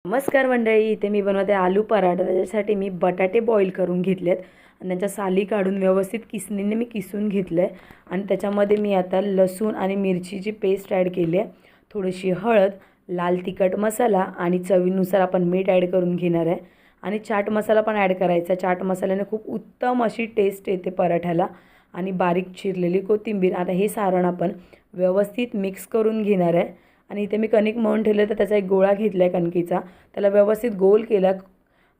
नमस्कार मंडळी, इथे मी बनवते आलू पराठा। त्याच्यासाठी मी बटाटे बॉईल करून घेतलेत आणि त्यांच्या साली काढून व्यवस्थित किसणीने मी किसून घेतले आणि त्याच्यामध्ये मी आता लसूण आणि मिरचीची पेस्ट ॲड केली आहे, थोडीशी हळद, लाल तिखट मसाला आणि चवीनुसार आपण मीठ ॲड करून घेणार आहे आणि चाट मसाला पण ॲड करायचा। चाट मसाल्याने खूप उत्तम अशी टेस्ट येते पराठ्याला आणि बारीक चिरलेली कोथिंबीर। आता हे सारण आपण व्यवस्थित मिक्स करून घेणार आहे आणि इथे मी कणिक मळून ठेवले तर त्याचा एक गोळा घेतला आहे कणकीचा, त्याला व्यवस्थित गोल केला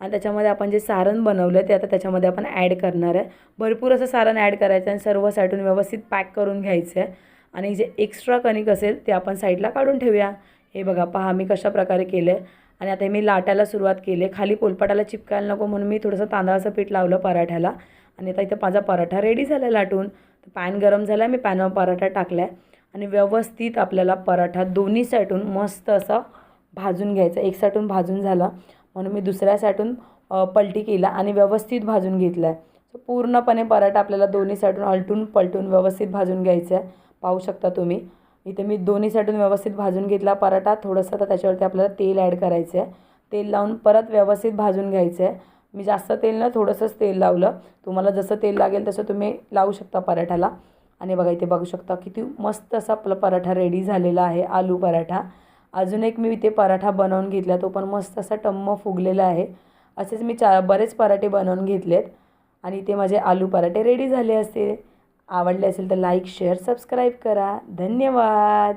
आणि त्याच्यामध्ये आपण जे सारण बनवलं ते आता त्याच्यामध्ये आपण ॲड करणार आहे। भरपूर असं सारण ॲड करायचं आणि सर्व साईडून व्यवस्थित पॅक करून घ्यायचं आहे आणि जे एक्स्ट्रा कणिक असेल ते आपण साईडला काढून ठेवूया। हे बघा, पहा मी कशा प्रकारे केलं आहे आणि आता मी लाटायला सुरुवात केली आहे। खाली पोलपाटाला चिपकायला नको म्हणून मी थोडंसं तांदळाचं पीठ लावलं पराठ्याला आणि आता इथं माझा पराठा रेडी झाला लाटून। तर पॅन गरम झाला, मी पॅनवर पराठा टाकला आहे आणि व्यवस्थित आपल्याला पराठा दोन्ही साईडून मस्त असा भाजून घ्यायचा। एक साईडून भाजून झाला म्हणून मी दुसऱ्या साईडून पलटी केला आणि व्यवस्थित भाजून घेतला आहे। पूर्णपणे पराठा आपल्याला दोन्ही साईडून आलटून पलटून व्यवस्थित भाजून घ्यायचं आहे। पाहू शकता तुम्ही इथे मी दोन्ही साईडून व्यवस्थित भाजून घेतला पराठा। थोडंसं तर त्याच्यावरती आपल्याला तेल ॲड करायचं आहे, तेल लावून परत व्यवस्थित भाजून घ्यायचं आहे। मी जास्त तेल न थोडंसंच तेल लावलं, तुम्हाला जसं तेल लागेल तसं तुम्ही लावू शकता पराठ्याला। आणि बघा इथे बघू शकता किती मस्त असा आपला पराठा रेडी झालेला आहे, आलू पराठा। अजून एक मी इथे पराठा बनवून घेतला, तो पण मस्त असा टम्म फुगलेला आहे। असेच मी बरेच पराठे बनवून घेतलेत आणि इथे माझे आलू पराठे रेडी झाले असते। आवडले असेल तर लाईक, शेअर, सबस्क्राईब करा। धन्यवाद।